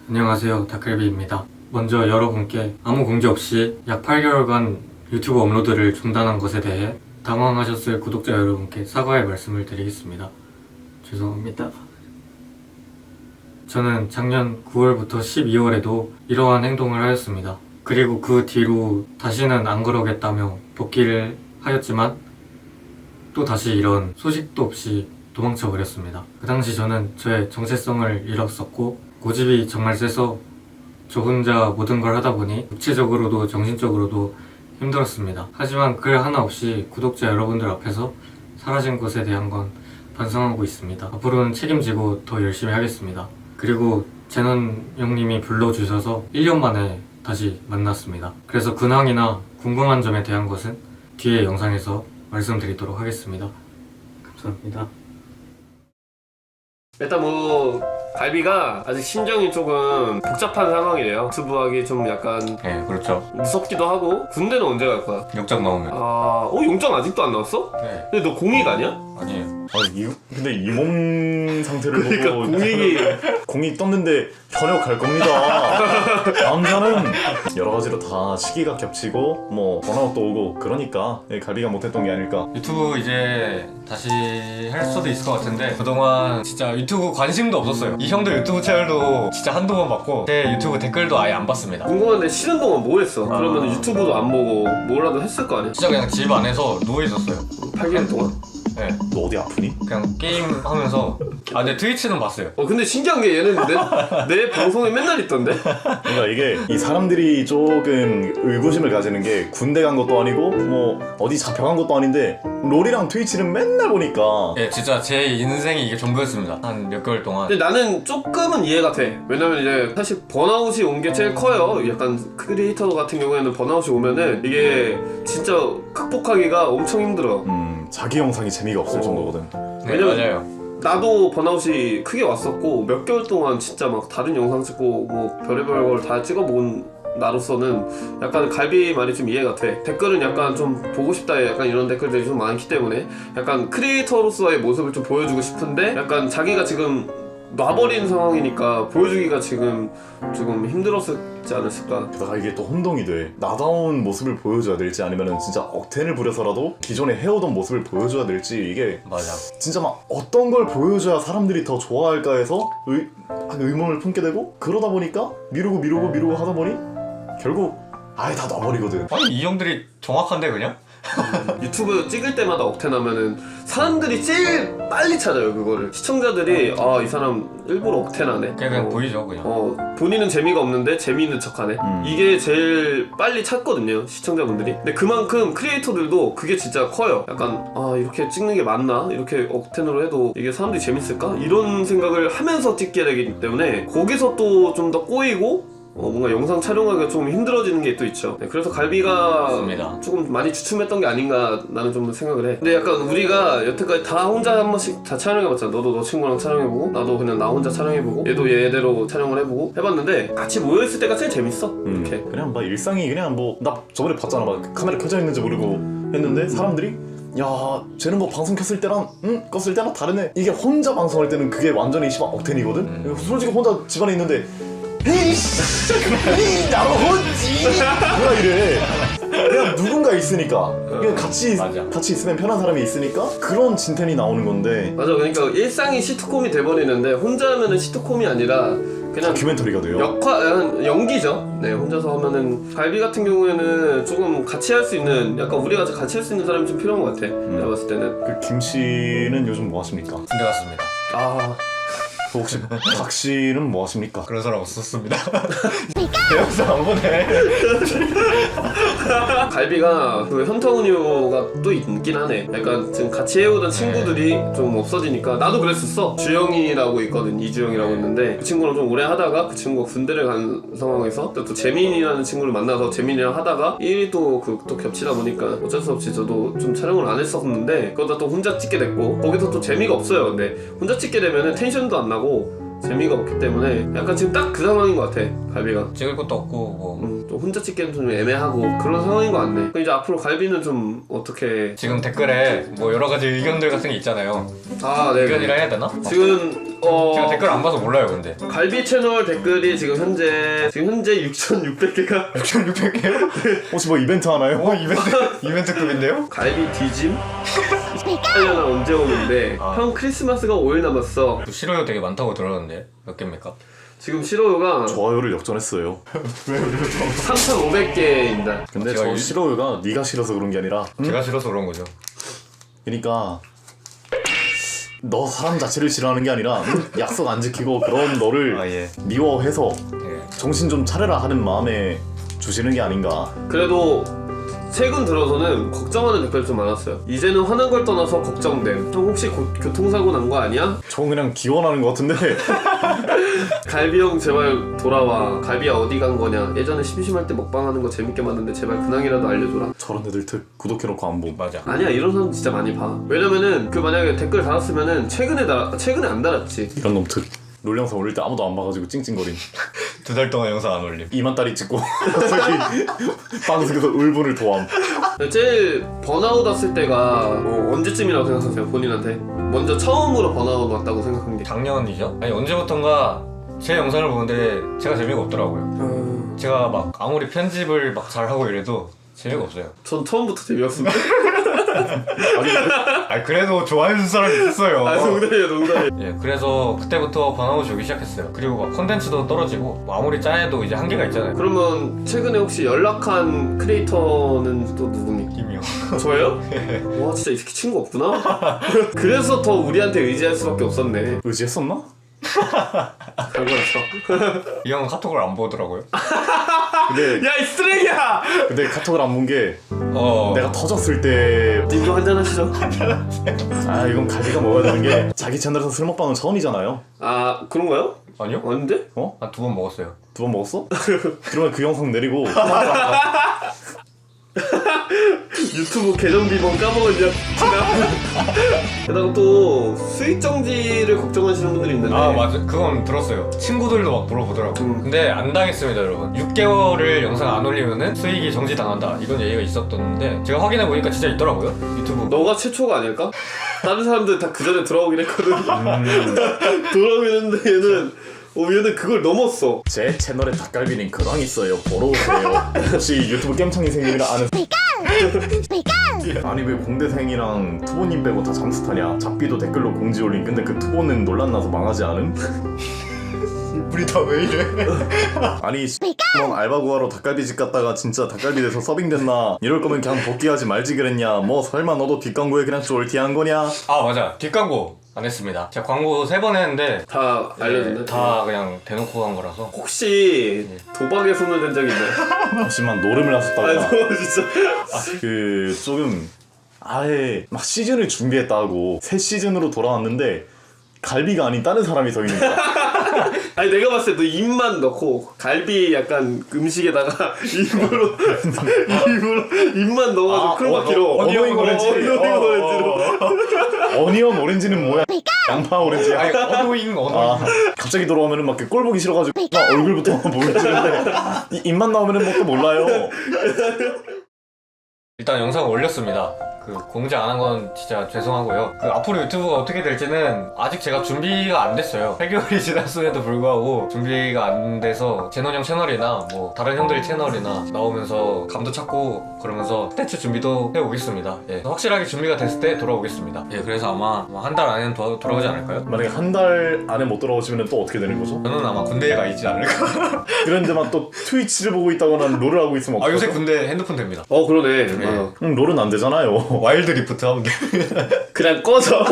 안녕하세요, 닭갈비입니다. 먼저 여러분께 아무 공지 없이 약 8개월간 유튜브 업로드를 중단한 것에 대해 당황하셨을 구독자 여러분께 사과의 말씀을 드리겠습니다. 죄송합니다. 저는 작년 9월부터 12월에도 이러한 행동을 하였습니다. 그리고 그 뒤로 다시는 안 그러겠다며 복귀를 하였지만 또 다시 이런 소식도 없이 도망쳐 버렸습니다. 그 당시 저는 저의 정체성을 잃었었고 고집이 정말 세서 저 혼자 모든 걸 하다 보니 육체적으로도 정신적으로도 힘들었습니다. 하지만 글 하나 없이 구독자 여러분들 앞에서 사라진 것에 대한 건 반성하고 있습니다. 앞으로는 책임지고 더 열심히 하겠습니다. 그리고 제넌 형님이 불러주셔서 1년 만에 다시 만났습니다. 그래서 근황이나 궁금한 점에 대한 것은 뒤에 영상에서 말씀드리도록 하겠습니다. 감사합니다. 일단 갈비가 아직 심정이 조금 복잡한 상황이래요. 유튜브 하기 좀 약간 네, 그렇죠. 무섭기도 하고. 군대는 언제 갈 거야? 역장 나오면. 용장 아직도 안 나왔어? 네. 근데 너 공익 아니야? 아니에요. 근데 이 몸 상태를 그러니까 보고 공익이 공이 떴는데 현역 갈 겁니다. 남자는 여러 가지로 다 시기가 겹치고 뭐 번아웃도 오고 그러니까 갈비가 못했던 게 아닐까. 유튜브 이제 다시 할 수도 있을 것 같은데 그동안 진짜 유튜브 관심도 없었어요. 이 형들 유튜브 채널도 진짜 한두 번 봤고 제 유튜브 댓글도 아예 안 봤습니다. 궁금한데 쉬는 동안 뭐 했어? 그러면 유튜브도 안 보고 뭐라도 했을 거 아니야? 진짜 그냥 집 안에서 누워있었어요. 8개월 동안? 네. 너 어디 아프니? 그냥 게임 하면서 근데 트위치는 봤어요. 근데 신기한 게 얘는 내 방송에 맨날 있던데? 그러니까 이게 이 사람들이 조금 의구심을 가지는 게 군대 간 것도 아니고 뭐 어디 잡혀간 것도 아닌데 롤이랑 트위치는 맨날 보니까 네, 진짜 제 인생이 이게 전부였습니다. 한 몇 개월 동안. 근데 나는 조금은 이해가 돼. 왜냐면 이제 사실 번아웃이 온 게 제일 커요. 약간 크리에이터 같은 경우에는 번아웃이 오면은 이게 진짜 극복하기가 엄청 힘들어. 자기 영상이 재미가 없을 정도거든. 네, 왜냐면 맞아요. 나도 번아웃이 크게 왔었고 몇 개월 동안 진짜 막 다른 영상 찍고 뭐 별의별 걸 다 찍어본 나로서는 약간 갈비 말이 좀 이해가 돼. 댓글은 약간 좀 보고 싶다 약간 이런 댓글들이 좀 많기 때문에 약간 크리에이터로서의 모습을 좀 보여주고 싶은데 약간 자기가 지금 놔버린 상황이니까 보여주기가 지금 조금 힘들었지 않았을까. 게다가 이게 또 혼동이 돼. 나다운 모습을 보여줘야 될지 아니면은 진짜 억텐을 부려서라도 기존에 해오던 모습을 보여줘야 될지 이게 맞아. 진짜 막 어떤 걸 보여줘야 사람들이 더 좋아할까 해서 의문을 품게 되고 그러다 보니까 미루고 하다 보니 결국 아예 다 놔버리거든. 아니 이 형들이 정확한데 그냥? 유튜브 찍을 때마다 억텐하면은 사람들이 제일 빨리 찾아요. 그거를 시청자들이 이 사람 일부러 억텐하네. 그냥 보이죠 그냥. 본인은 재미가 없는데 재미있는 척하네. 이게 제일 빨리 찾거든요, 시청자분들이. 근데 그만큼 크리에이터들도 그게 진짜 커요. 약간 이렇게 찍는 게 맞나? 이렇게 억텐으로 해도 이게 사람들이 재밌을까? 이런 생각을 하면서 찍게 되기 때문에 거기서 또 좀 더 꼬이고 뭔가 영상 촬영하기가 좀 힘들어지는 게 또 있죠. 네, 그래서 갈비가 맞습니다. 조금 많이 주춤했던 게 아닌가 나는 좀 생각을 해. 근데 약간 우리가 여태까지 다 혼자 한 번씩 다 촬영해봤잖아. 너도 너 친구랑 촬영해보고 나도 그냥 나 혼자 촬영해보고 얘도 얘대로 촬영을 해보고 해봤는데 같이 모여있을 때가 제일 재밌어. 이렇게 그냥 막 일상이 그냥 뭐 나 저번에 봤잖아. 막 카메라 켜져 있는지 모르고 했는데 사람들이 야 쟤는 뭐 방송 켰을 때랑 껐을 때랑 다르네. 이게 혼자 방송할 때는 그게 완전히 억텐이거든. 솔직히 혼자 집안에 있는데 에이씨 나로 혼지 뭐야 이래. 그냥 누군가 있으니까 그냥 같이 있으면 편한 사람이 있으니까 그런 진텐이 나오는 건데. 맞아. 그러니까 일상이 시트콤이 돼버리는데 혼자 하면은 시트콤이 아니라 그냥 다큐멘터리가 돼요. 연기죠. 네, 혼자서 하면은 갈비 같은 경우에는 조금 같이 할 수 있는 약간 우리가 같이 할 수 있는 사람이 좀 필요한 것 같아. 내가 봤을 때는. 그 김 씨는 요즘 뭐 하십니까? 군대 갔습니다. 혹시 박 씨는 뭐 하십니까? 그런 사람 없었습니다. 내 영상 안 보네. 갈비가 그 현타운이오가 또 있긴 하네. 약간 지금 같이 해오던 친구들이 좀 없어지니까 나도 그랬었어. 주영이라고 있거든. 이주영이라고 있는데 그 친구랑 좀 오래 하다가 그 친구가 군대를 간 상황에서 또 재민이라는 친구를 만나서 재민이랑 하다가 일이 또 겹치다 보니까 어쩔 수 없이 저도 좀 촬영을 안 했었는데 그러다 또 혼자 찍게 됐고 거기서 또 재미가 없어요. 근데 혼자 찍게 되면은 텐션도 안 나고 재미가 없기 때문에 약간 지금 딱 그 상황인 것 같아 갈비가. 찍을 것도 없고 뭐 좀 혼자 찍기는 좀 애매하고 그런 상황인 것 같네. 그럼 이제 앞으로 갈비는 좀 어떻게? 지금 댓글에 뭐 여러 가지 의견들 같은 게 있잖아요. 아, 네. 의견이라 해야 되나? 지금 제가 댓글 안 봐서 몰라요 근데. 갈비 채널 댓글이 지금 현재 6,600개가 6,600개요? 혹시 뭐 이벤트 하나요? 이벤트급인데요? 갈비 뒤짐? 하려나 언제 오는데 형 크리스마스가 5일 남았어. 싫어요 되게 많다고 들었는데 몇 개입니까? 지금 싫어요가 좋아요를 역전했어요. 3,500개입니다. 근데 제가 저 싫어요가 네가 싫어서 그런 게 아니라 제가 싫어서 그런 거죠. 그러니까 너 사람 자체를 싫어하는 게 아니라 약속 안 지키고 그런 너를 예. 미워해서 예. 정신 좀 차려라 하는 마음에 주시는 게 아닌가. 그래도 최근 들어서는 걱정하는 댓글이 좀 많았어요. 이제는 화난 걸 떠나서 걱정됨. 형 혹시 교통사고 난 거 아니야? 저 그냥 기원하는 것 같은데. 갈비 형 제발 돌아와. 갈비야 어디 간 거냐? 예전에 심심할 때 먹방하는 거 재밌게 봤는데 제발 근황이라도 알려줘라. 저런 애들 특 구독해놓고 안 봄. 맞아. 아니야, 이런 사람 진짜 많이 봐. 왜냐면은 그 만약에 댓글 달았으면은 최근에 안 달았지. 이런 놈 특. 롤 영상 올릴 때 아무도 안 봐가지고 찡찡거림. 2달 동안 영상 안 올림. 이만 딸이 찍고 갑자기 방송에서 울분을 도함. 제일 번아웃 왔을 때가 언제쯤이라고 생각하세요? 본인한테 먼저 처음으로 번아웃 왔다고 생각한 게. 작년이죠? 아니 언제부턴가 제 영상을 보는데 제가 재미가 없더라고요. 제가 막 아무리 편집을 막 잘하고 이래도 재미가 없어요. 전 처음부터 재미없습니다. 아니 그래도 좋아해주는 사람이 있었어요. 아, 농담이에요. 예, 그래서 그때부터 번아웃이 오기 시작했어요. 그리고 막 컨텐츠도 떨어지고 뭐 아무리 짜해도 이제 한계가 있잖아요. 그러면 최근에 혹시 연락한 크리에이터는 또 누굽니까? 김이요. 저예요? 와, 진짜 이 새끼 친구 없구나? 그래서 더 우리한테 의지할 수밖에 없었네. 의지했었나? 잘못했어. 이 형은 카톡을 안 보더라고요. 근데 야, 이 쓰레기야! 근데 카톡을 안 본 게 어. 내가 터졌을 때 님도 한잔 하시죠. 아 이건 갈비가 먹어야 되는 게 자기 채널에서 술 먹방은 처음이잖아요. 아, 그런가요? 아니요? 언제? 어? 한 2번 먹었어요. 2번 먹었어? 그러면 그 영상 내리고 유튜브 계정 비번 까먹었냐? 게다가 또 수익 정지를 걱정하시는 분들이 있는데. 아 맞아, 그건 들었어요. 친구들도 막 물어보더라고. 근데 안 당했습니다 여러분. 6개월을 영상 안 올리면은 수익이 정지당한다 이런 얘기가 있었던데 제가 확인해 보니까 진짜 있더라고요 유튜브. 너가 최초가 아닐까? 다른 사람들 다 그 전에 돌아오긴 했거든. 돌아오긴 했는데 얘는 그걸 넘었어. 제 채널에 닭갈비는 근황 있어요. 보러 오세요. 혹시 유튜브 깸창이생님이라 아는 아니 왜 공대생이랑 투보님 빼고 다 잠수 타냐? 잡비도 댓글로 공지 올린. 근데 그 투보는 논란나서 망하지 않음? 우리 다 왜 이래? 아니 넌 알바 구하러 닭갈비집 갔다가 진짜 닭갈비 돼서 서빙됐나? 이럴 거면 그냥 복귀하지 말지 그랬냐? 뭐 설마 너도 뒷광고에 그냥 쫄티한 거냐? 아 맞아, 뒷광고 안 했습니다. 제가 광고 3번 했는데 다 알려줬네. 다 그냥 대놓고 한 거라서. 혹시 도박에 손을 댄 적 있나요? 잠시만 노름을 아니, 하셨다거나 너 진짜. 그 조금 아예 막 시즌을 준비했다고 새 시즌으로 돌아왔는데 갈비가 아닌 다른 사람이 서 있는 거야. 아니, 내가 봤을 때 너 입만 넣고 갈비 약간 음식에다가 입으로 입만 넣어가지고 클럽 길어. 어니언 오렌지. 어니언 오렌지로. 어니언 오렌지는 뭐야? 양파 오렌지야? 아니 어노잉. 아, 갑자기 돌아오면은 막 꼴 보기 싫어가지고 막 얼굴부터 보여주는데 입만 나오면은 뭐 또 몰라요. 일단 영상을 올렸습니다. 그 공지 안 한 건 진짜 죄송하고요. 그 앞으로 유튜브가 어떻게 될지는 아직 제가 준비가 안 됐어요. 8개월이 지났음에도 불구하고 준비가 안 돼서 제논 형 채널이나 뭐 다른 형들 채널이나 나오면서 감도 찾고 그러면서 콘텐츠 준비도 해오겠습니다. 예, 확실하게 준비가 됐을 때 돌아오겠습니다. 예, 그래서 아마 한 달 안에는 돌아오지 않을까요? 만약에 한 달 안에 못 돌아오시면 또 어떻게 되는 거죠? 저는 아마 군대에 가 있지 않을까. 그런데만 또 트위치를 보고 있다거나 롤을 하고 있으면 아 요새 어떡하죠? 군대 핸드폰 됩니다. 그러네. 네. 맞아. 롤은 안 되잖아요. 와일드 리프트 하면 돼. 그냥 꺼져.